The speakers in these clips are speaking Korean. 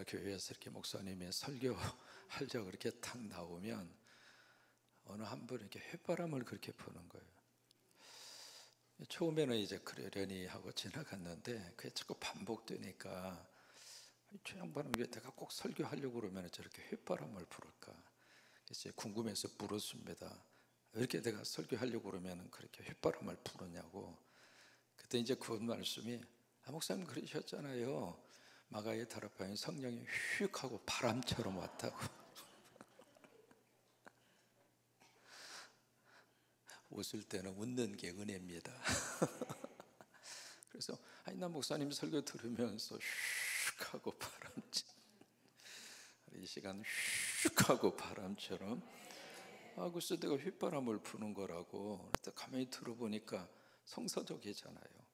교회에서 이렇게 목사님이 설교하려고 이렇게 탁 나오면 어느 한 분이 이렇게 휘바람을 그렇게 부는 거예요. 처음에는 이제 그러려니 하고 지나갔는데 그게 자꾸 반복되니까 저 양반은 왜 내가 꼭 설교하려고 그러면 저렇게 휘바람을 부를까? 그래서 궁금해서 물었습니다. 왜 이렇게 내가 설교하려고 그러면 그렇게 휘바람을 부르냐고. 그때 이제 그 말씀이 목사님 그러셨잖아요. 마가의 다락방에 성령이 휙 하고 바람처럼 왔다고. 웃을 때는 웃는 게 은혜입니다. 그래서 나 목사님 설교 들으면서 휙 하고 바람처럼, 이 시간 휙 하고 바람처럼 글쎄 내가 휘바람을 부는 거라고. 그래서 가만히 들어보니까 성서적이잖아요.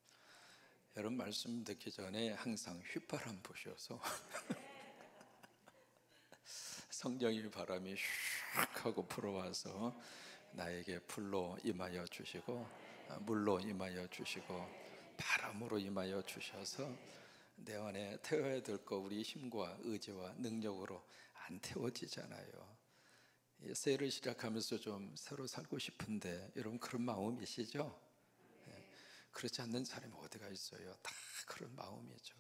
여러분 말씀 듣기 전에 항상 휘바람 부셔서 성령의 바람이 휙 하고 불어와서 나에게 불로 임하여 주시고 물로 임하여 주시고 바람으로 임하여 주셔서 내 안에 태워야 될 거 우리 힘과 의지와 능력으로 안 태워지잖아요. 새해를 시작하면서 좀 새로 살고 싶은데 여러분 그런 마음이시죠? 그렇지 않는 사람이 어디가 있어요? 다 그런 마음이죠.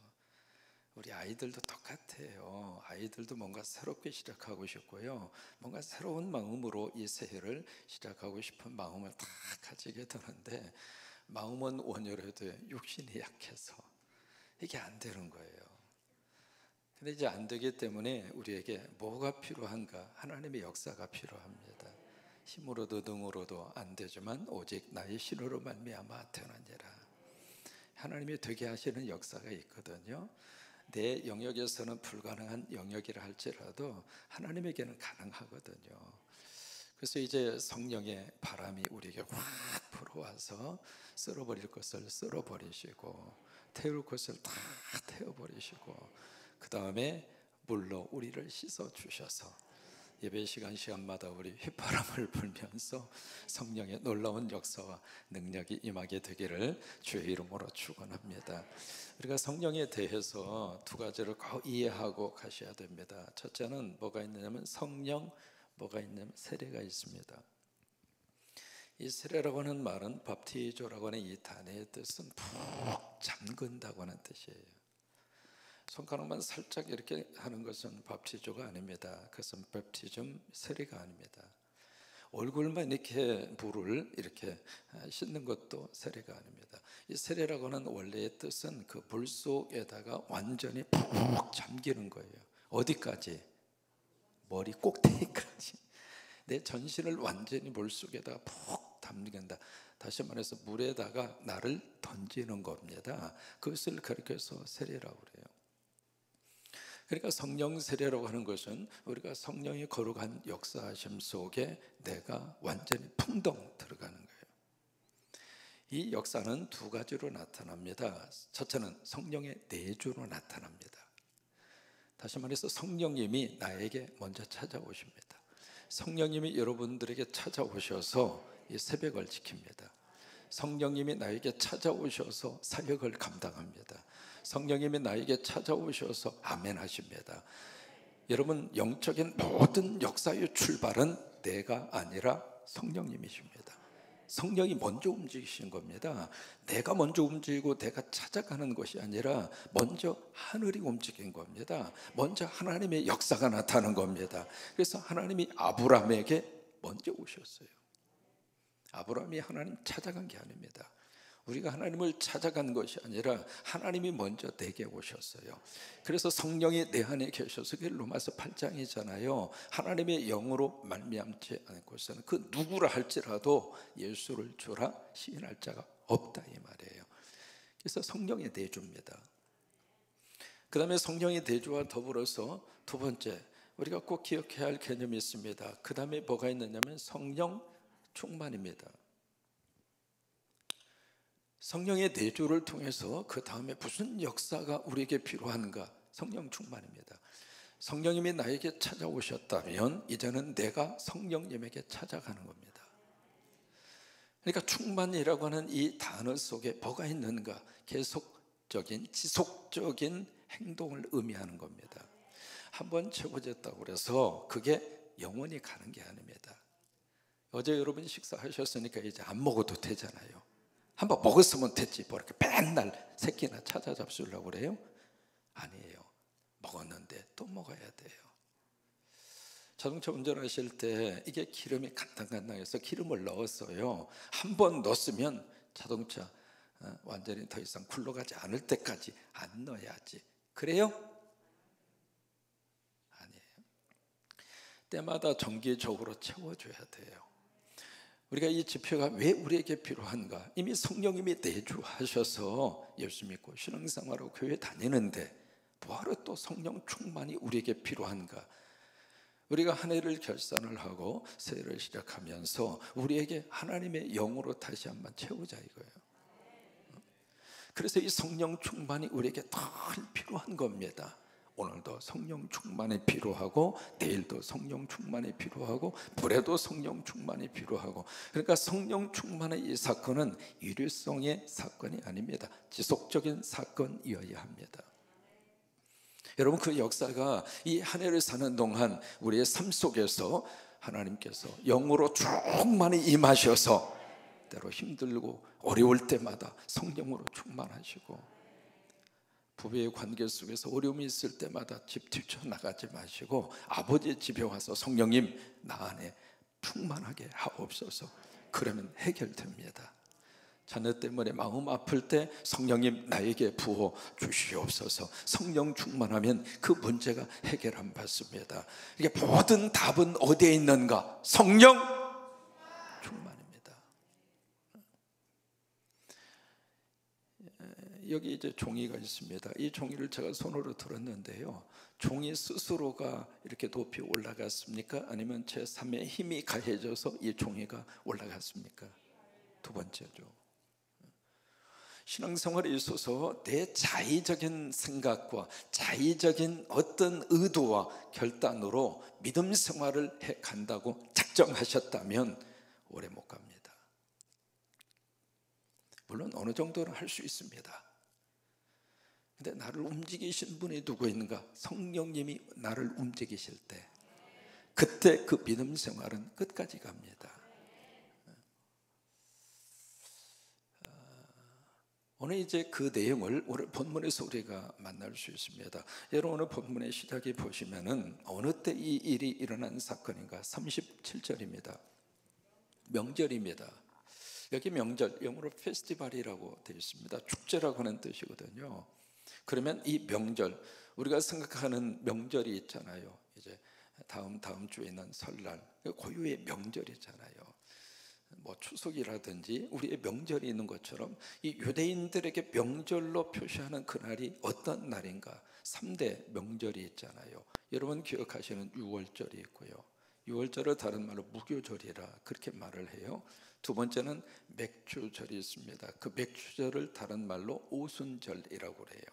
우리 아이들도 똑같아요. 아이들도 뭔가 새롭게 시작하고 싶고요, 뭔가 새로운 마음으로 이 새해를 시작하고 싶은 마음을 다 가지게 되는데 마음은 원활해도 육신이 약해서 이게 안 되는 거예요. 근데 이제 안 되기 때문에 우리에게 뭐가 필요한가? 하나님의 역사가 필요합니다. 힘으로도 능으로도 안 되지만 오직 나의 신으로 말미암아 되느니라. 하나님이 되게 하시는 역사가 있거든요. 내 영역에서는 불가능한 영역이라 할지라도 하나님에게는 가능하거든요. 그래서 이제 성령의 바람이 우리에게 확 불어와서 쓸어버릴 것을 쓸어버리시고 태울 것을 다 태워버리시고 그 다음에 물로 우리를 씻어주셔서 예배 시간마다 우리 휘바람을 불면서 성령의 놀라운 역사와 능력이 임하게 되기를 주의 이름으로 축원합니다. 우리가 성령에 대해서 두 가지를 꼭 이해하고 가셔야 됩니다. 첫째는 뭐가 있느냐면 성령, 뭐가 있냐면 세례가 있습니다. 이 세례라고 하는 말은 밥티조라고 하는 이 단어의 뜻은 푹 잠근다고 하는 뜻이에요. 손가락만 살짝 이렇게 하는 것은 밥티조가 아닙니다. 그것은 밥티즘, 세례가 아닙니다. 얼굴만 이렇게 물을 이렇게 씻는 것도 세례가 아닙니다. 이 세례라고 하는 원래의 뜻은 그 물 속에다가 완전히 푹 잠기는 거예요. 어디까지? 머리 꼭대기까지. 내 전신을 완전히 물 속에다가 푹 담긴다. 다시 말해서 물에다가 나를 던지는 겁니다. 그것을 가리켜서 세례라고 그래요. 그러니까 성령 세례라고 하는 것은 우리가 성령이 거룩한 역사하심 속에 내가 완전히 풍덩 들어가는 거예요. 이 역사는 두 가지로 나타납니다. 첫째는 성령의 내주로 나타납니다. 다시 말해서 성령님이 나에게 먼저 찾아오십니다. 성령님이 여러분들에게 찾아오셔서 이 새벽을 지킵니다. 성령님이 나에게 찾아오셔서 사역을 감당합니다. 성령님이 나에게 찾아오셔서 아멘 하십니다. 여러분, 영적인 모든 역사의 출발은 내가 아니라 성령님이십니다. 성령이 먼저 움직이신 겁니다. 내가 먼저 움직이고 내가 찾아가는 것이 아니라 먼저 하늘이 움직인 겁니다. 먼저 하나님의 역사가 나타나는 겁니다. 그래서 하나님이 아브라함에게 먼저 오셨어요. 아브라함이 하나님 찾아간 게 아닙니다. 우리가 하나님을 찾아간 것이 아니라 하나님이 먼저 내게 오셨어요. 그래서 성령이 내 안에 계셔서 그게 로마서 8장이잖아요. 하나님의 영으로 말미암지 않고서는 그 누구라 할지라도 예수를 주라 시인할 자가 없다 이 말이에요. 그래서 성령의 내주입니다. 그 다음에 성령의 내주와 더불어서 두 번째 우리가 꼭 기억해야 할 개념이 있습니다. 그 다음에 뭐가 있느냐면 성령 충만입니다. 성령의 내주를 통해서 그 다음에 무슨 역사가 우리에게 필요한가? 성령 충만입니다. 성령님이 나에게 찾아오셨다면 이제는 내가 성령님에게 찾아가는 겁니다. 그러니까 충만이라고 하는 이 단어 속에 뭐가 있는가? 계속적인 지속적인 행동을 의미하는 겁니다. 한번 채워졌다고 그래서 그게 영원히 가는 게 아닙니다. 어제 여러분 식사하셨으니까 이제 안 먹어도 되잖아요. 한번 먹었으면 됐지 뭐 이렇게 맨날 새끼나 찾아잡수려고 그래요? 아니에요. 먹었는데 또 먹어야 돼요. 자동차 운전하실 때 이게 기름이 간당간당해서 기름을 넣었어요. 한번 넣었으면 자동차 완전히 더 이상 굴러가지 않을 때까지 안 넣어야지. 그래요? 아니에요. 때마다 정기적으로 채워줘야 돼요. 우리가 이 지표가 왜 우리에게 필요한가? 이미 성령님이 내주하셔서 예수 믿고 신앙생활하고 교회 다니는데 뭐하러 또 성령 충만이 우리에게 필요한가? 우리가 한 해를 결산을 하고 새해를 시작하면서 우리에게 하나님의 영으로 다시 한번 채우자 이거예요. 그래서 이 성령 충만이 우리에게 더 필요한 겁니다. 오늘도 성령 충만이 필요하고 내일도 성령 충만이 필요하고 모레도 성령 충만이 필요하고, 그러니까 성령 충만의 이 사건은 일회성의 사건이 아닙니다. 지속적인 사건이어야 합니다. 여러분, 그 역사가 이 한 해를 사는 동안 우리의 삶 속에서 하나님께서 영으로 충만히 임하셔서 때로 힘들고 어려울 때마다 성령으로 충만하시고, 부부의 관계 속에서 어려움이 있을 때마다 집 뛰쳐나가지 마시고 아버지의 집에 와서 성령님 나 안에 충만하게 하옵소서. 그러면 해결됩니다. 자녀 때문에 마음 아플 때 성령님 나에게 부어 주시옵소서. 성령 충만하면 그 문제가 해결함 받습니다. 이게 모든 답은 어디에 있는가? 성령 충만입니다. 여기 이제 종이가 있습니다. 이 종이를 제가 손으로 들었는데요, 종이 스스로가 이렇게 높이 올라갔습니까? 아니면 제3의 힘이 가해져서 이 종이가 올라갔습니까? 두 번째죠. 신앙생활에 있어서 내 자의적인 생각과 자의적인 어떤 의도와 결단으로 믿음 생활을 해 간다고 작정하셨다면 오래 못 갑니다. 물론 어느 정도는 할 수 있습니다. 근데 나를 움직이신 분이 누구 있는가? 성령님이 나를 움직이실 때, 그때 그 믿음 생활은 끝까지 갑니다. 오늘 이제 그 내용을 오늘 본문에서 우리가 만날 수 있습니다. 여러분, 오늘 본문의 시작에 보시면은 어느 때 이 일이 일어난 사건인가? 37절입니다. 명절입니다. 여기 명절, 영어로 페스티벌이라고 되어 있습니다. 축제라고 하는 뜻이거든요. 그러면 이 명절, 우리가 생각하는 명절이 있잖아요. 이제 다음 주에 있는 설날, 고유의 명절이잖아요. 뭐 추석이라든지 우리의 명절이 있는 것처럼 이 유대인들에게 명절로 표시하는 그날이 어떤 날인가? 3대 명절이 있잖아요. 여러분 기억하시는 유월절이 있고요, 유월절을 다른 말로 무교절이라 그렇게 말을 해요. 두 번째는 맥주절이 있습니다. 그 맥주절을 다른 말로 오순절이라고 해요.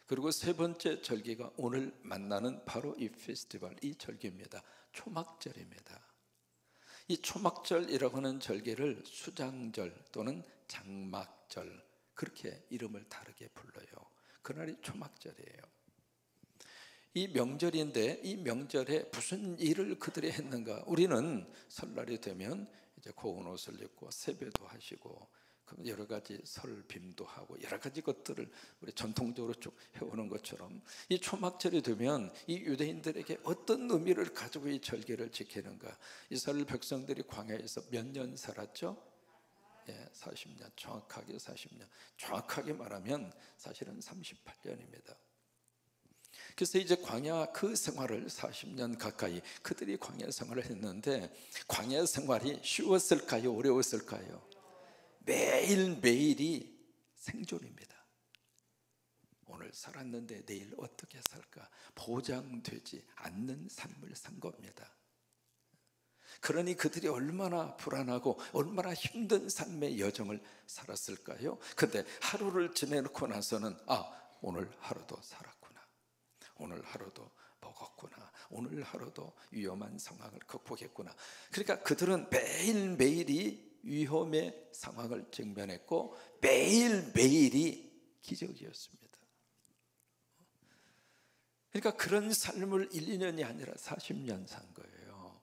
그리고 세 번째 절기가 오늘 만나는 바로 이 페스티벌, 이 절기입니다. 초막절입니다. 이 초막절이라고 하는 절기를 수장절 또는 장막절, 그렇게 이름을 다르게 불러요. 그날이 초막절이에요. 이 명절인데 이 명절에 무슨 일을 그들이 했는가? 우리는 설날이 되면 이제 고운 옷을 입고 세배도 하시고 여러 가지 설빔도 하고 여러 가지 것들을 우리 전통적으로 쭉 해오는 것처럼, 이 초막절이 되면 이 유대인들에게 어떤 의미를 가지고 이 절기를 지키는가? 이스라엘 백성들이 광야에서 몇 년 살았죠? 40년, 정확하게 40년. 정확하게 말하면 사실은 38년입니다. 그래서 이제 광야 그 생활을 40년 가까이 그들이 광야 생활을 했는데, 광야 생활이 쉬웠을까요? 어려웠을까요? 매일매일이 생존입니다. 오늘 살았는데 내일 어떻게 살까 보장되지 않는 삶을 산 겁니다. 그러니 그들이 얼마나 불안하고 얼마나 힘든 삶의 여정을 살았을까요? 근데 하루를 지내놓고 나서는 오늘 하루도 살았구나, 오늘 하루도 먹었구나, 오늘 하루도 위험한 상황을 극복했구나. 그러니까 그들은 매일매일이 위험의 상황을 직면했고 매일매일이 기적이었습니다. 그러니까 그런 삶을 1, 2년이 아니라 40년 산 거예요.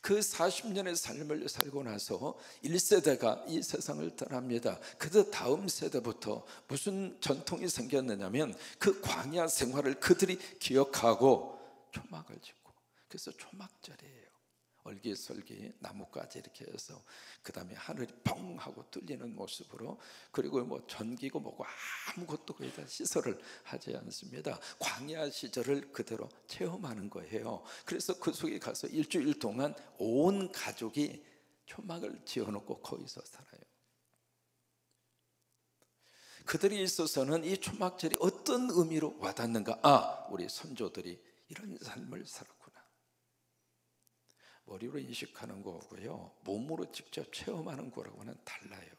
그 40년의 삶을 살고 나서 1세대가 이 세상을 떠납니다. 그 다음 세대부터 무슨 전통이 생겼느냐면 그 광야 생활을 그들이 기억하고 초막을 짓고, 그래서 초막절이에요. 얼기설기 나뭇가지 이렇게 해서, 그 다음에 하늘이 뻥 하고 뚫리는 모습으로, 그리고 뭐 전기고 뭐고 아무것도 거의 다 시설을 하지 않습니다. 광야 시절을 그대로 체험하는 거예요. 그래서 그 속에 가서 일주일 동안 온 가족이 초막을 지어놓고 거기서 살아요. 그들이 있어서는 이 초막절이 어떤 의미로 와닿는가? 아, 우리 선조들이 이런 삶을 살았구나. 머리로 인식하는 거고요, 몸으로 직접 체험하는 거라고는 달라요.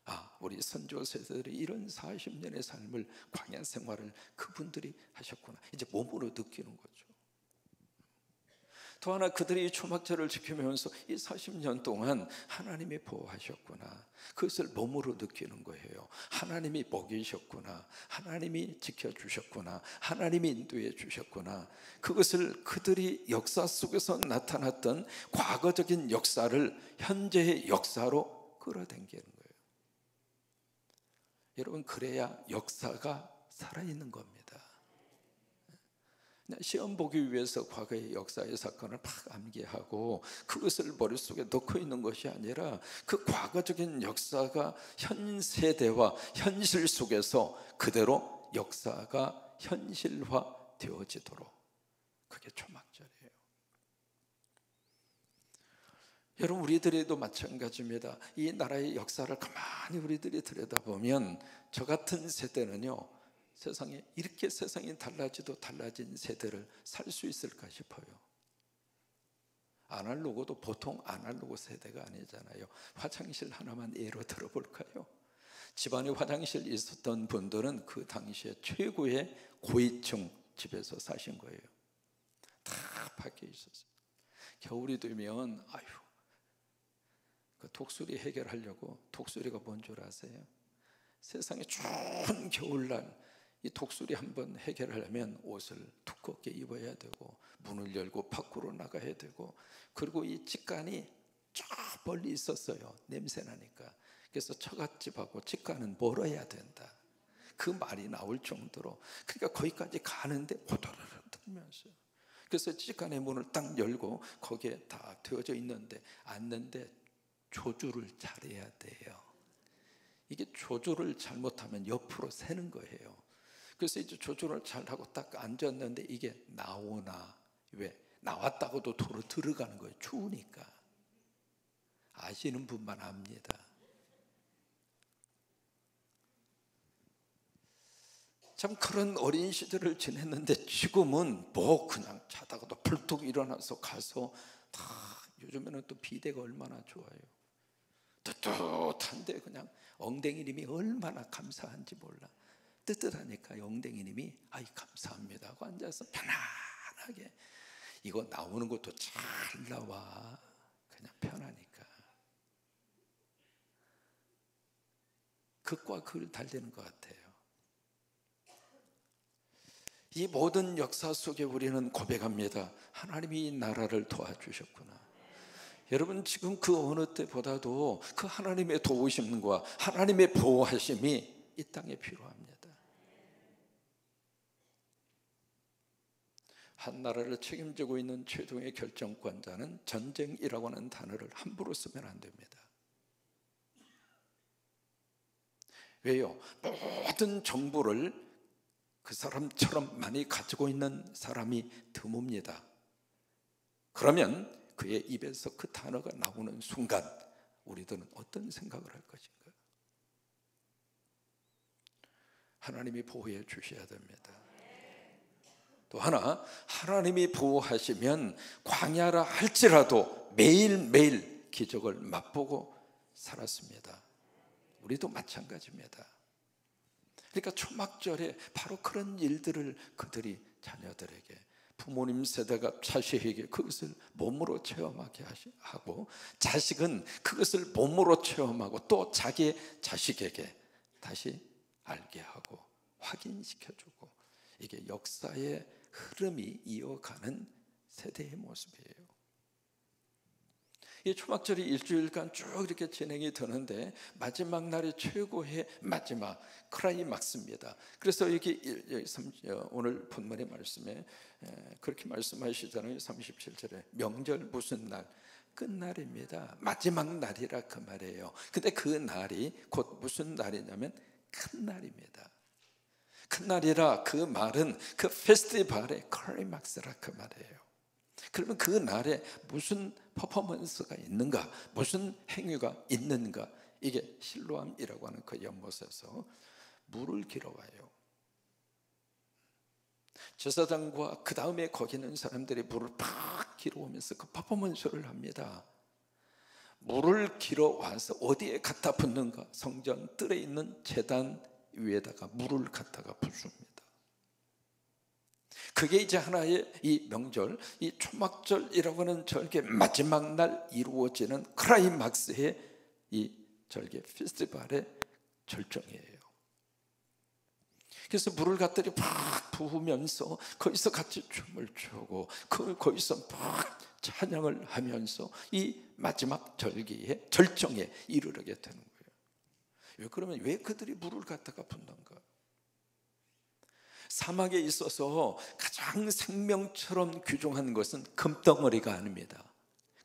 아, 우리 선조 세대들이 이런 40년의 삶을, 광야 생활을 그분들이 하셨구나. 이제 몸으로 느끼는 거죠. 또 하나, 그들이 이 초막절을 지키면서 이 40년 동안 하나님이 보호하셨구나, 그것을 몸으로 느끼는 거예요. 하나님이 먹이셨구나, 하나님이 지켜주셨구나, 하나님이 인도해 주셨구나. 그것을 그들이 역사 속에서 나타났던 과거적인 역사를 현재의 역사로 끌어당기는 거예요. 여러분, 그래야 역사가 살아있는 겁니다. 시험 보기 위해서 과거의 역사의 사건을 막 암기하고 그것을 머릿속에 넣고 있는 것이 아니라, 그 과거적인 역사가 현 세대와 현실 속에서 그대로 역사가 현실화 되어지도록, 그게 초막절이에요. 여러분, 우리들도 마찬가지입니다. 이 나라의 역사를 가만히 우리들이 들여다보면, 저 같은 세대는요, 세상에 이렇게 세상이 달라지도 달라진 세대를 살 수 있을까 싶어요. 아날로그도 보통 아날로그 세대가 아니잖아요. 화장실 하나만 예로 들어볼까요? 집안에 화장실 있었던 분들은 그 당시에 최고의 고위층 집에서 사신 거예요. 다 밖에 있었어요. 겨울이 되면 아유, 그 독수리 해결하려고, 독수리가 뭔 줄 아세요? 세상에 추운 겨울날 이 독수리 한번 해결하려면 옷을 두껍게 입어야 되고, 문을 열고 밖으로 나가야 되고, 그리고 이 직간이 저 멀리 있었어요. 냄새 나니까. 그래서 처갓집하고 직간은 멀어야 된다, 그 말이 나올 정도로. 그러니까 거기까지 가는데 호도르르 들면서, 그래서 직간의 문을 딱 열고 거기에 다 되어져 있는데 앉는데 조주를 잘해야 돼요. 이게 조주를 잘못하면 옆으로 새는 거예요. 그래서 이제 조주를 잘하고 딱 앉았는데 이게 나오나, 왜? 나왔다고도 도로 들어가는 거예요. 추우니까. 아시는 분만 압니다. 참 그런 어린 시절을 지냈는데, 지금은 뭐 그냥 자다가도 벌떡 일어나서 가서 다, 요즘에는 또 비대가 얼마나 좋아요. 뜨뜻한데 그냥 엉덩이님이 얼마나 감사한지 몰라. 뜨뜻하니까 엉덩이님이 아이 감사합니다 하고 앉아서 편안하게, 이거 나오는 것도 잘 나와, 그냥 편하니까. 극과 극을 달리는 것 같아요. 이 모든 역사 속에 우리는 고백합니다. 하나님이 이 나라를 도와주셨구나. 여러분, 지금 그 어느 때보다도 그 하나님의 도우심과 하나님의 보호하심이 이 땅에 필요합니다. 한 나라를 책임지고 있는 최종의 결정권자는 전쟁이라고 하는 단어를 함부로 쓰면 안 됩니다. 왜요? 모든 정보를 그 사람처럼 많이 가지고 있는 사람이 드뭅니다. 그러면 그의 입에서 그 단어가 나오는 순간 우리들은 어떤 생각을 할 것인가? 하나님이 보호해 주셔야 됩니다. 또 하나, 하나님이 보호하시면 광야라 할지라도 매일매일 기적을 맛보고 살았습니다. 우리도 마찬가지입니다. 그러니까 초막절에 바로 그런 일들을 그들이 자녀들에게, 부모님 세대가 자식에게 그것을 몸으로 체험하게 하고, 자식은 그것을 몸으로 체험하고 또 자기의 자식에게 다시 알게 하고 확인시켜주고, 이게 역사의 흐름이 이어가는 세대의 모습이에요. 이 초막절이 일주일간 쭉 이렇게 진행이 되는데 마지막 날이 최고의 마지막 클라이막스입니다. 그래서 여기 오늘 본문의 말씀에 그렇게 말씀하시잖아요. 37절에 명절 무슨 날? 끝날입니다. 마지막 날이라 그 말이에요. 근데 그 날이 곧 무슨 날이냐면 큰 날입니다. 큰 날이라 그 말은 그 페스티벌의 클라이막스라 그 말이에요. 그러면 그 날에 무슨 퍼포먼스가 있는가, 무슨 행위가 있는가, 이게 실로암이라고 하는 그 연못에서 물을 길어와요. 제사장과 그 다음에 거기 있는 사람들이 물을 팍 길어오면서 그 퍼포먼스를 합니다. 물을 길어와서 어디에 갖다 붓는가? 성전 뜰에 있는 제단 위에다가 물을 갖다가 붓습니다. 그게 이제 하나의 이 명절, 이 초막절이라고 하는 절개 마지막 날 이루어지는 클라이막스의 이 절개 페스티벌의 절정이에요. 그래서 물을 갖다리 팍 부으면서 거기서 같이 춤을 추고 거기서 팍 찬양을 하면서 이 마지막 절기의 절정에 이르게 되는 거예요. 왜 그러면 왜 그들이 물을 갖다가 붓는가? 사막에 있어서 가장 생명처럼 귀중한 것은 금덩어리가 아닙니다.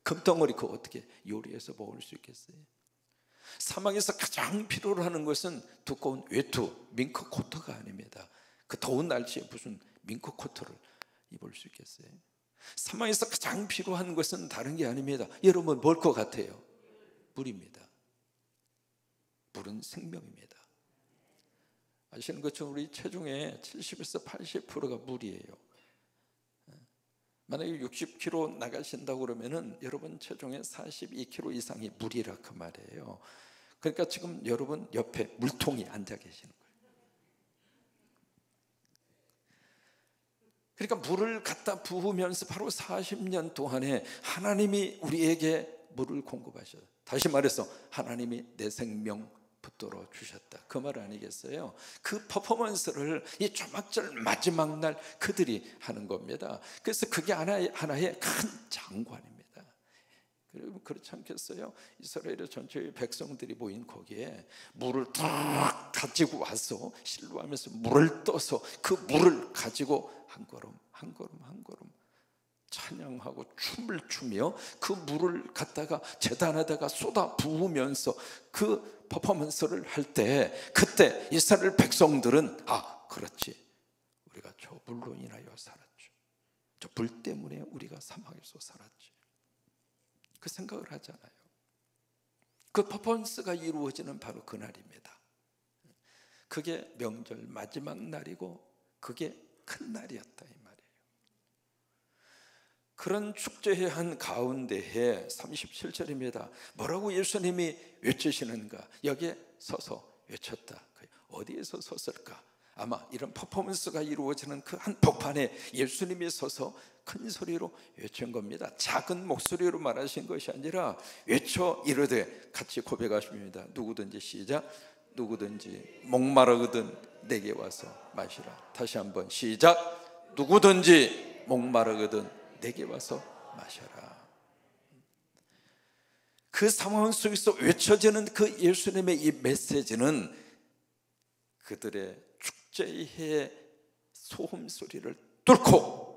금덩어리 그거 어떻게 요리해서 먹을 수 있겠어요? 사막에서 가장 필요로 하는 것은 두꺼운 외투, 밍크 코트가 아닙니다. 그 더운 날씨에 무슨 밍크 코트를 입을 수 있겠어요? 사막에서 가장 필요한 것은 다른 게 아닙니다. 여러분 뭘 것 같아요? 물입니다. 물은 생명입니다. 아시는 것처럼 우리 체중의 70에서 80%가 물이에요. 만약에 60kg 나가신다고 그러면은 여러분 체중의 42kg 이상이 물이라 그 말이에요. 그러니까 지금 여러분 옆에 물통이 앉아 계시는 거예요. 그러니까 물을 갖다 부으면서 바로 40년 동안에 하나님이 우리에게 물을 공급하셔요. 다시 말해서 하나님이 내 생명 붙들어 주셨다, 그 말 아니겠어요? 그 퍼포먼스를 이 초막절 마지막 날 그들이 하는 겁니다. 그래서 그게 하나의 큰 장관입니다. 그리고 그렇지 않겠어요? 이스라엘의 전체의 백성들이 모인 거기에 물을 딱 가지고 와서 실로하면서 물을 떠서 그 물을 가지고 한 걸음 한 걸음 한 걸음 찬양하고 춤을 추며 그 물을 갖다가 제단에다가 쏟아 부으면서 그 퍼포먼스를 할 때, 그때 이스라엘 백성들은 그렇지, 우리가 저 물로 인하여 살았죠, 저 불 때문에 우리가 사막에서 살았지, 그 생각을 하잖아요. 그 퍼포먼스가 이루어지는 바로 그날입니다. 그게 명절 마지막 날이고 그게 큰 날이었다 이 말이에요. 그런 축제의 한 가운데에 37절입니다. 뭐라고 예수님이 외치시는가? 여기에 서서 외쳤다. 어디에서 섰을까? 아마 이런 퍼포먼스가 이루어지는 그 한 복판에 예수님이 서서 큰 소리로 외친 겁니다. 작은 목소리로 말하신 것이 아니라 외쳐 이르되, 같이 고백하십니다. 누구든지 시작. 누구든지 목마르거든 내게 와서 마시라. 다시 한번 시작. 누구든지 목마르거든 내게 와서 마셔라. 그 상황 속에서 외쳐지는 그 예수님의 이 메시지는 그들의 축제의 소음 소리를 뚫고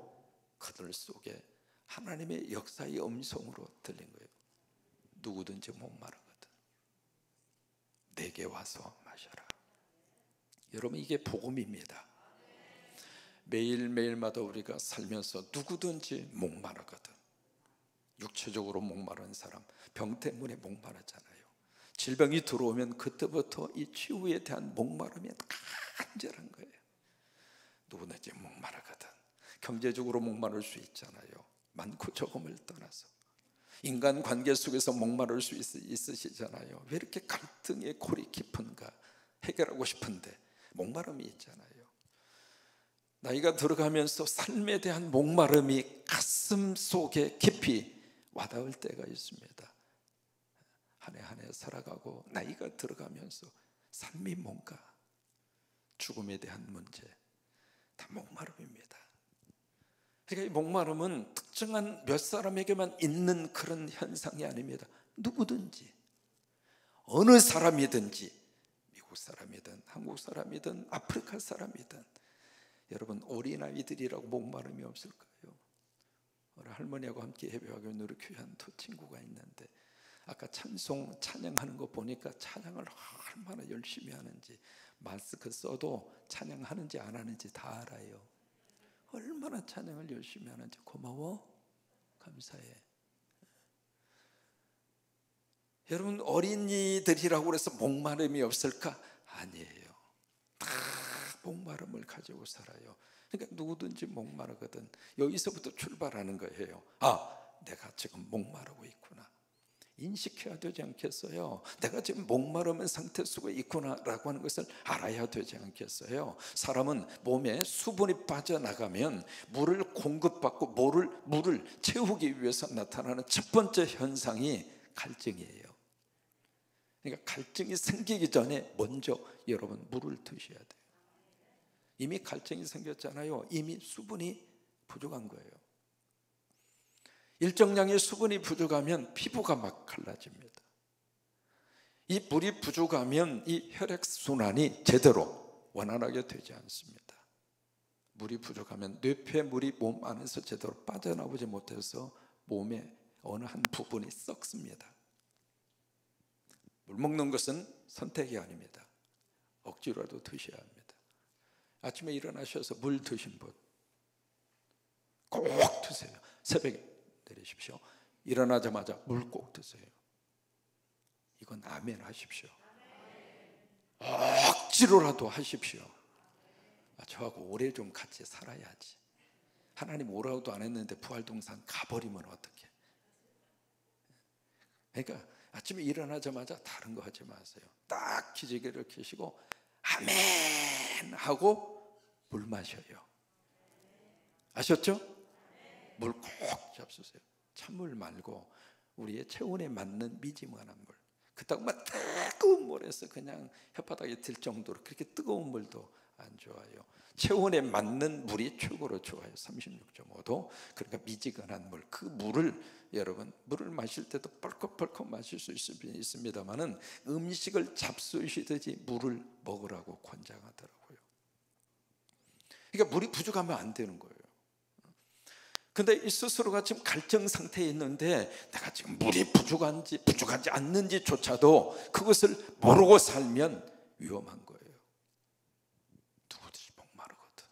그들 속에 하나님의 역사의 음성으로 들린 거예요. 누구든지 목마르거든 내게 와서 마셔라. 여러분, 이게 복음입니다. 매일매일마다 우리가 살면서 누구든지 목마르거든. 육체적으로 목마른 사람, 병 때문에 목마르잖아요. 질병이 들어오면 그때부터 이 치유에 대한 목마름이 간절한 거예요. 누구든지 목마르거든. 경제적으로 목마를 수 있잖아요. 많고 적음을 떠나서 인간관계 속에서 목마를 수 있으시잖아요. 왜 이렇게 갈등의 골이 깊은가? 해결하고 싶은데 목마름이 있잖아요. 나이가 들어가면서 삶에 대한 목마름이 가슴 속에 깊이 와닿을 때가 있습니다. 한 해 한 해 살아가고 나이가 들어가면서 삶이 뭔가, 죽음에 대한 문제, 다 목마름입니다. 그러니까 이 목마름은 특정한 몇 사람에게만 있는 그런 현상이 아닙니다. 누구든지, 어느 사람이든지, 미국 사람이든 한국 사람이든 아프리카 사람이든, 여러분 어린아이들이라고 목마름이 없을까요? 우리 할머니하고 함께 예배하고 있는 우리 귀한 두 친구가 있는데, 아까 찬송 찬양하는 거 보니까 찬양을 얼마나 열심히 하는지, 마스크 써도 찬양하는지 안 하는지 다 알아요. 얼마나 찬양을 열심히 하는지. 고마워, 감사해. 여러분 어린이들이라고 해서 목마름이 없을까? 아니에요. 다 목마름을 가지고 살아요. 그러니까 누구든지 목마르거든. 여기서부터 출발하는 거예요. 아, 내가 지금 목마르고 있구나. 인식해야 되지 않겠어요? 내가 지금 목마름의 상태 속에 있구나라고 하는 것을 알아야 되지 않겠어요? 사람은 몸에 수분이 빠져나가면 물을 공급받고 물을 채우기 위해서 나타나는 첫 번째 현상이 갈증이에요. 그러니까 갈증이 생기기 전에 먼저 여러분 물을 드셔야 돼요. 이미 갈증이 생겼잖아요. 이미 수분이 부족한 거예요. 일정량의 수분이 부족하면 피부가 막 갈라집니다. 이 물이 부족하면 이 혈액순환이 제대로 원활하게 되지 않습니다. 물이 부족하면 뇌폐물이 몸 안에서 제대로 빠져나오지 못해서 몸의 어느 한 부분이 썩습니다. 물 먹는 것은 선택이 아닙니다. 억지로라도 드셔야 합니다. 아침에 일어나셔서 물 드신 분 꼭 드세요. 새벽에 내리십시오. 일어나자마자 물 꼭 드세요. 이건 아멘 하십시오. 억지로라도 하십시오. 저하고 오래 좀 같이 살아야지. 하나님 오라고도 안 했는데 부활동산 가버리면 어떡해. 그러니까 아침에 일어나자마자 다른 거 하지 마세요. 딱 기지개를 켜시고 아멘 하고 물 마셔요. 아셨죠? 물 꼭 잡수세요. 찬물 말고 우리의 체온에 맞는 미지근한 물. 그렇다고 뜨거운 물에서 그냥 혓바닥에 들 정도로 그렇게 뜨거운 물도 안 좋아요. 체온에 맞는 물이 최고로 좋아요. 36.5도. 그러니까 미지근한 물. 그 물을 여러분 물을 마실 때도 뻘컥뻘컥 마실 수 있습니다만은 음식을 잡수시듯이 물을 먹으라고 권장하더라고요. 그러니까 물이 부족하면 안 되는 거예요. 근데 이 스스로가 지금 갈증 상태에 있는데 내가 지금 물이 부족한지 부족하지 않는지조차도 그것을 모르고 살면 위험한 거예요. 누구든지 목마르거든.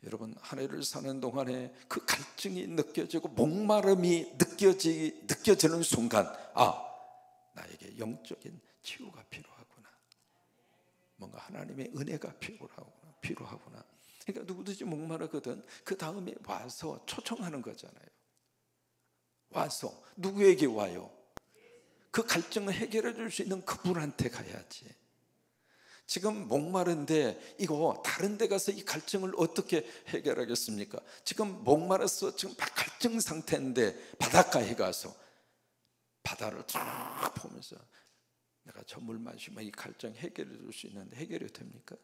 여러분 한 해를 사는 동안에 그 갈증이 느껴지고 목마름이 느껴지는 순간, 아, 나에게 영적인 치유가 필요하구나. 뭔가 하나님의 은혜가 필요하구나. 그러니까 누구든지 목마르거든. 그 다음에 와서 초청하는 거잖아요. 와서 누구에게 와요? 그 갈증을 해결해 줄 수 있는 그분한테 가야지. 지금 목마른데 이거 다른 데 가서 이 갈증을 어떻게 해결하겠습니까? 지금 목마라서 지금 막 갈증 상태인데 바닷가에 가서 바다를 쫙 보면서 내가 저 물 마시면 이 갈증 해결해 줄 수 있는데 해결이 됩니까?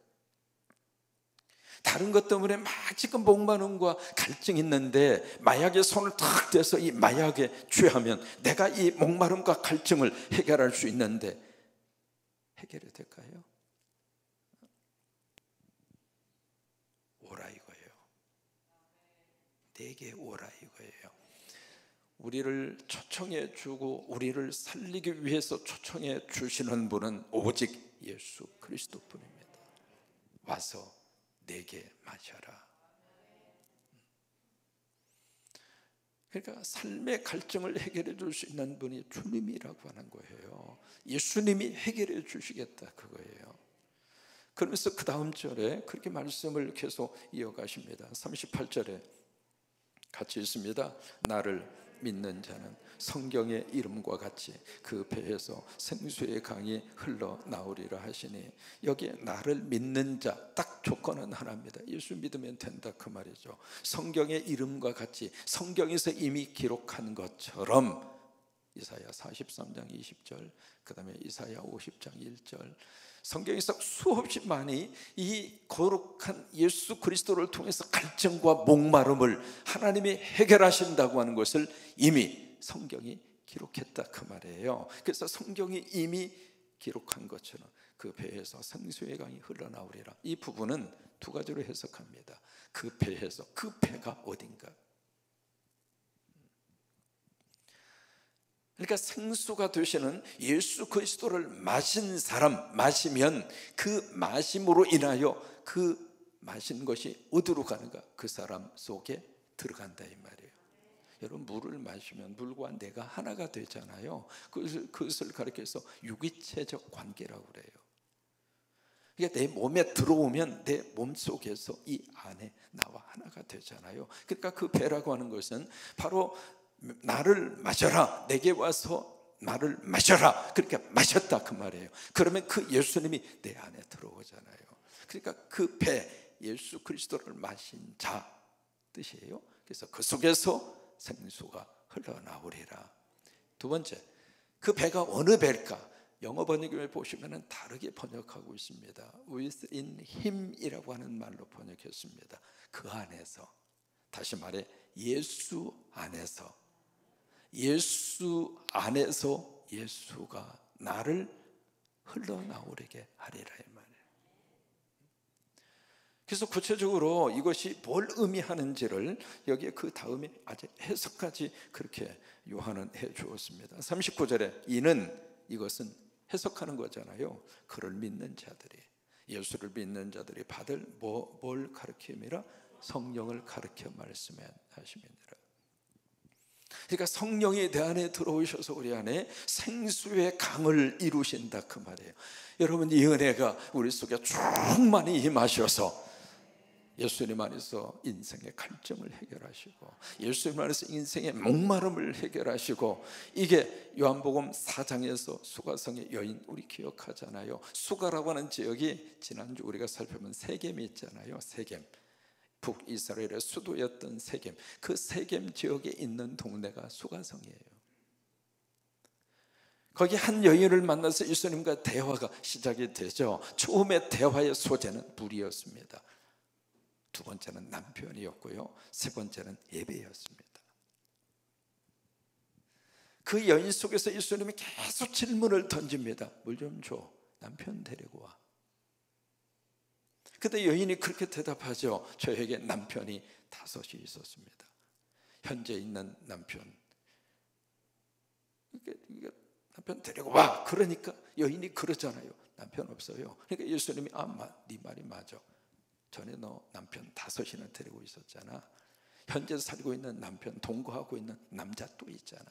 다른 것 때문에 막 지금 목마름과 갈증이 있는데 마약에 손을 탁 대서 이 마약에 취하면 내가 이 목마름과 갈증을 해결할 수 있는데 해결이 될까요? 오라 이거예요. 내게 오라 이거예요. 우리를 초청해 주고 우리를 살리기 위해서 초청해 주시는 분은 오직 예수 그리스도뿐입니다. 와서 내게 마셔라. 그러니까 삶의 갈증을 해결해 줄 수 있는 분이 주님이라고 하는 거예요. 예수님이 해결해 주시겠다 그거예요. 그러면서 그 다음 절에 그렇게 말씀을 계속 이어가십니다. 38절에 같이 있습니다. 나를 믿는 자는 성경의 이름과 같이 그 배에서 생수의 강이 흘러나오리라 하시니, 여기에 나를 믿는 자 딱 조건은 하나입니다. 예수 믿으면 된다 그 말이죠. 성경의 이름과 같이 성경에서 이미 기록한 것처럼 이사야 43장 20절, 그 다음에 이사야 50장 1절, 성경에서 수없이 많이 이 거룩한 예수 그리스도를 통해서 갈증과 목마름을 하나님이 해결하신다고 하는 것을 이미 성경이 기록했다 그 말이에요. 그래서 성경이 이미 기록한 것처럼 그 배에서 생수의 강이 흘러나오리라. 이 부분은 두 가지로 해석합니다. 그 배에서, 그 배가 어딘가. 그러니까 생수가 되시는 예수 그리스도를 마신 사람, 마시면 그 마심으로 인하여 그 마신 것이 어디로 가는가? 그 사람 속에 들어간다 이 말이에요. 여러분, 물을 마시면 물과 내가 하나가 되잖아요. 그것을 가리켜서 유기체적 관계라고 그래요. 그러니까 내 몸에 들어오면 내 몸속에서 이 안에 나와 하나가 되잖아요. 그러니까 그 배라고 하는 것은 바로 나를 마셔라, 내게 와서 나를 마셔라, 그렇게 마셨다 그 말이에요. 그러면 그 예수님이 내 안에 들어오잖아요. 그러니까 그 배, 예수 그리스도를 마신 자 뜻이에요. 그래서 그 속에서 생수가 흘러나오리라. 두 번째, 그 배가 어느 배일까? 영어 번역을 보시면 다르게 번역하고 있습니다. within him이라고 하는 말로 번역했습니다. 그 안에서, 다시 말해 예수 안에서, 예수 안에서 예수가 나를 흘러나오게 하리라 이 말이에요. 그래서 구체적으로 이것이 뭘 의미하는지를 여기에 그 다음에 아주 해석까지 그렇게 요한은 해 주었습니다. 39절에 이는, 이것은 해석하는 거잖아요. 그를 믿는 자들이, 예수를 믿는 자들이 받을 뭘 가르침이라? 성령을 가르쳐 말씀하심이니라. 그러니까 성령이 내 안에 들어오셔서 우리 안에 생수의 강을 이루신다 그 말이에요. 여러분, 이 은혜가 우리 속에 충만히 임하셔서 예수님 안에서 인생의 갈증을 해결하시고, 예수님 안에서 인생의 목마름을 해결하시고, 이게 요한복음 4장에서 수가성의 여인, 우리 기억하잖아요. 수가라고 하는 지역이 지난주 우리가 살펴본 세겜이 있잖아요. 세겜, 북이스라엘의 수도였던 세겜, 그 세겜 지역에 있는 동네가 수가성이에요. 거기 한 여인을 만나서 예수님과 대화가 시작이 되죠. 처음에 대화의 소재는 물이었습니다. 두 번째는 남편이었고요, 세 번째는 예배였습니다. 그 여인 속에서 예수님이 계속 질문을 던집니다. 물 좀 줘, 남편 데리고 와. 그때 여인이 그렇게 대답하죠. 저에게 남편이 5이 있었습니다. 현재 있는 남편, 남편 데리고 와. 그러니까 여인이 그러잖아요. 남편 없어요. 그러니까 예수님이 네 말이 맞아. 전에 너 남편 5이나 데리고 있었잖아. 현재 살고 있는 남편, 동거하고 있는 남자 또 있잖아.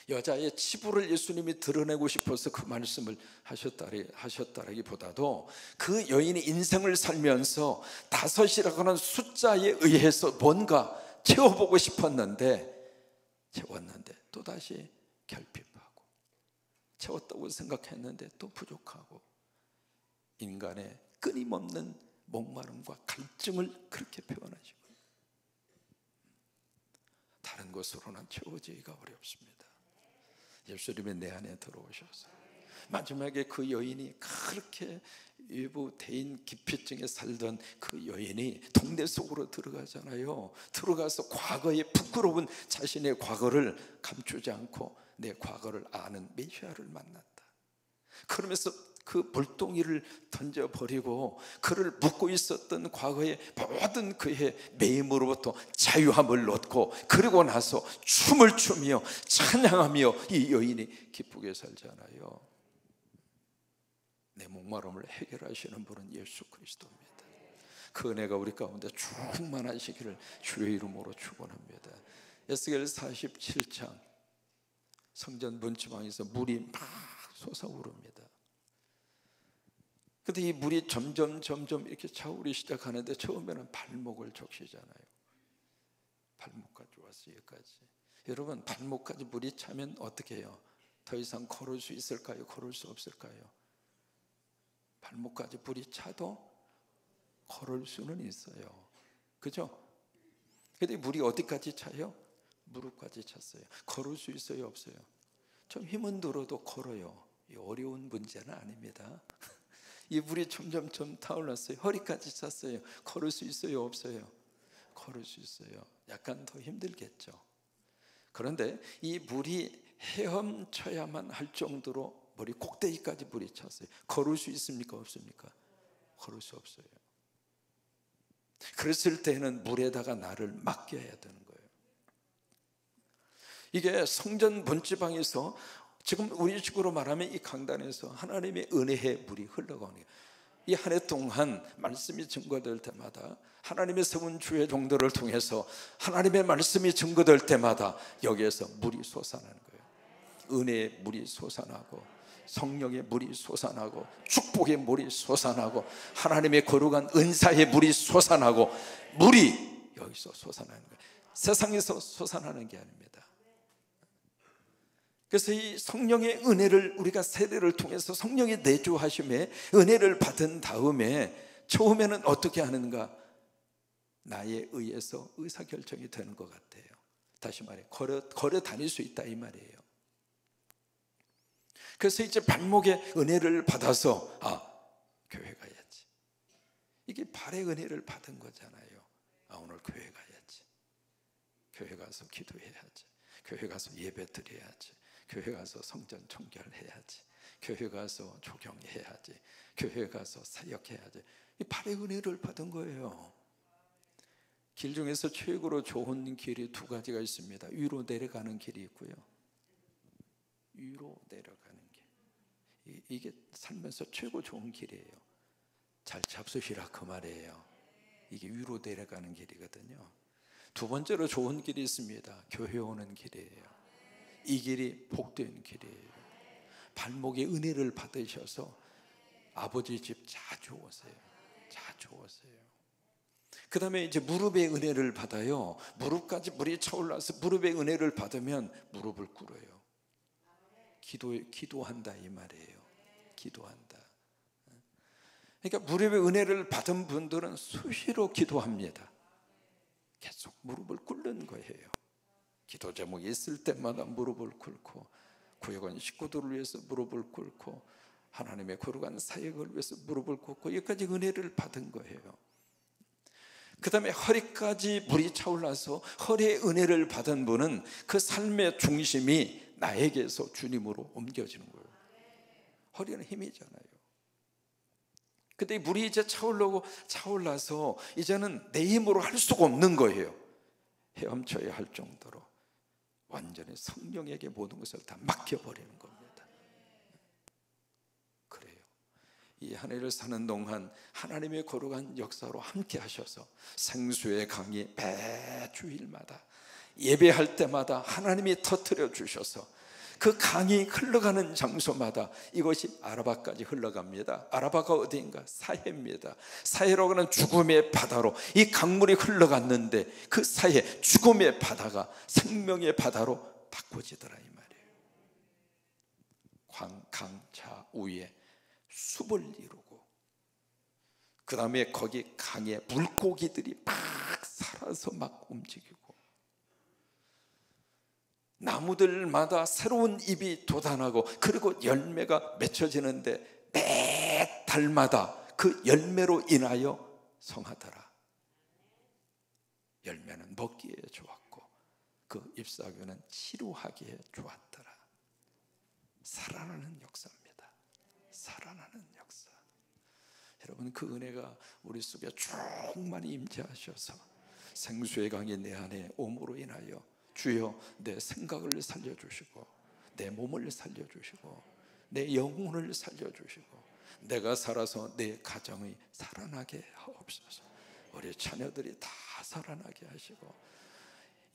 여자의 치부를 예수님이 드러내고 싶어서 그 말씀을 하셨다라기보다도 그 여인이 인생을 살면서 5이라고 하는 숫자에 의해서 뭔가 채워보고 싶었는데, 채웠는데 또다시 결핍하고, 채웠다고 생각했는데 또 부족하고, 인간의 끊임없는 목마름과 갈증을 그렇게 표현하시고, 다른 것으로는 채워지기가 어렵습니다. 예수님이 내 안에 들어오셔서 마지막에 그 여인이, 그렇게 일부 대인 기피증에 살던 그 여인이 동네 속으로 들어가잖아요. 들어가서 과거의 부끄러운 자신의 과거를 감추지 않고 내 과거를 아는 메시아를 만났다. 그러면서 그 물동이를 던져버리고 그를 묶고 있었던 과거의 모든 그의 매임으로부터 자유함을 얻고, 그리고 나서 춤을 추며 찬양하며 이 여인이 기쁘게 살잖아요. 내 목마름을 해결하시는 분은 예수 그리스도입니다. 그 은혜가 우리 가운데 충만하시기를 주의 이름으로 축원합니다. 에스겔 47장 성전 문지방에서 물이 막 솟아오릅니다. 근데 이 물이 점점 이렇게 차오르기 시작하는데 처음에는 발목을 적시잖아요. 발목까지 왔어요. 여기까지. 여러분, 발목까지 물이 차면 어떻게 해요? 더 이상 걸을 수 있을까요? 걸을 수 없을까요? 발목까지 물이 차도 걸을 수는 있어요. 그죠? 근데 물이 어디까지 차요? 무릎까지 찼어요. 걸을 수 있어요? 없어요? 좀 힘은 들어도 걸어요. 어려운 문제는 아닙니다. 이 물이 점점점 타올랐어요. 허리까지 찼어요. 걸을 수 있어요, 없어요? 걸을 수 있어요. 약간 더 힘들겠죠. 그런데 이 물이 헤엄쳐야만 할 정도로 머리 꼭대기까지 물이 찼어요. 걸을 수 있습니까, 없습니까? 걸을 수 없어요. 그랬을 때는 물에다가 나를 맡겨야 되는 거예요. 이게 성전 문지방에서 지금 우리 식으로 말하면 이 강단에서 하나님의 은혜의 물이 흘러가는 거예요. 이 한 해 동안 말씀이 증거될 때마다, 하나님의 세운 주의 종들을 통해서 하나님의 말씀이 증거될 때마다 여기에서 물이 솟아나는 거예요. 은혜의 물이 솟아나고, 성령의 물이 솟아나고, 축복의 물이 솟아나고, 하나님의 거룩한 은사의 물이 솟아나고, 물이 여기서 솟아나는 거예요. 세상에서 솟아나는 게 아닙니다. 그래서 이 성령의 은혜를 우리가 세례를 통해서 성령의 내주하심에 은혜를 받은 다음에 처음에는 어떻게 하는가? 나에 의해서 의사결정이 되는 것 같아요. 다시 말해 걸어 다닐 수 있다 이 말이에요. 그래서 이제 발목에 은혜를 받아서 교회 가야지. 이게 발의 은혜를 받은 거잖아요. 오늘 교회 가야지. 교회 가서 기도해야지. 교회 가서 예배 드려야지. 교회 가서 성전 청결해야지. 교회 가서 조경해야지. 교회 가서 사역해야지. 이 발의 은혜를 받은 거예요. 길 중에서 최고로 좋은 길이 두 가지가 있습니다. 위로 내려가는 길이 있고요, 위로 내려가는 길. 이게 살면서 최고 좋은 길이에요. 잘 잡수시라 그 말이에요. 이게 위로 내려가는 길이거든요. 두 번째로 좋은 길이 있습니다. 교회 오는 길이에요. 이 길이 복된 길이에요. 발목에 은혜를 받으셔서 아버지 집 자주 오세요. 자주 오세요. 그 다음에 이제 무릎에 은혜를 받아요. 무릎까지 물이 차올라서 무릎에 은혜를 받으면 무릎을 꿇어요. 기도한다 이 말이에요. 기도한다. 그러니까 무릎에 은혜를 받은 분들은 수시로 기도합니다. 계속 무릎을 꿇는 거예요. 기도 제목이 있을 때마다 무릎을 꿇고, 구역원 식구들을 위해서 무릎을 꿇고, 하나님의 거룩한 사역을 위해서 무릎을 꿇고, 여기까지 은혜를 받은 거예요. 그 다음에 허리까지 물이 차올라서 허리에 은혜를 받은 분은 그 삶의 중심이 나에게서 주님으로 옮겨지는 거예요. 허리는 힘이잖아요. 근데 물이 이제 차올라서 이제는 내 힘으로 할 수가 없는 거예요. 헤엄쳐야 할 정도로 완전히 성령에게 모든 것을 다 맡겨버리는 겁니다. 그래요. 이 한 해를 사는 동안 하나님의 거룩한 역사로 함께 하셔서 생수의 강이 매주일마다 예배할 때마다 하나님이 터뜨려 주셔서 그 강이 흘러가는 장소마다, 이것이 아라바까지 흘러갑니다. 아라바가 어디인가? 사해입니다. 사해라고 하는 죽음의 바다로 이 강물이 흘러갔는데 그 사해 죽음의 바다가 생명의 바다로 바꿔지더라 이 말이에요. 강차 우에 숲을 이루고, 그 다음에 거기 강에 물고기들이 막 살아서 막 움직이고, 나무들마다 새로운 잎이 돋아나고, 그리고 열매가 맺혀지는데 매 달마다 그 열매로 인하여 성하더라. 열매는 먹기에 좋았고 그 잎사귀는 치료하기에 좋았더라. 살아나는 역사입니다. 살아나는 역사. 여러분, 그 은혜가 우리 속에 충만히 임재하셔서 생수의 강이 내 안에 옴으로 인하여 주여 내 생각을 살려주시고, 내 몸을 살려주시고, 내 영혼을 살려주시고, 내가 살아서 내 가정이 살아나게 하옵소서. 우리 자녀들이 다 살아나게 하시고,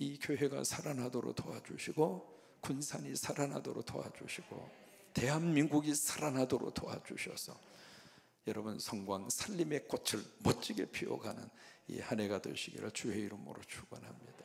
이 교회가 살아나도록 도와주시고, 군산이 살아나도록 도와주시고, 대한민국이 살아나도록 도와주셔서 여러분 성광 살림의 꽃을 멋지게 피워가는 이 한 해가 되시기를 주의 이름으로 축원합니다.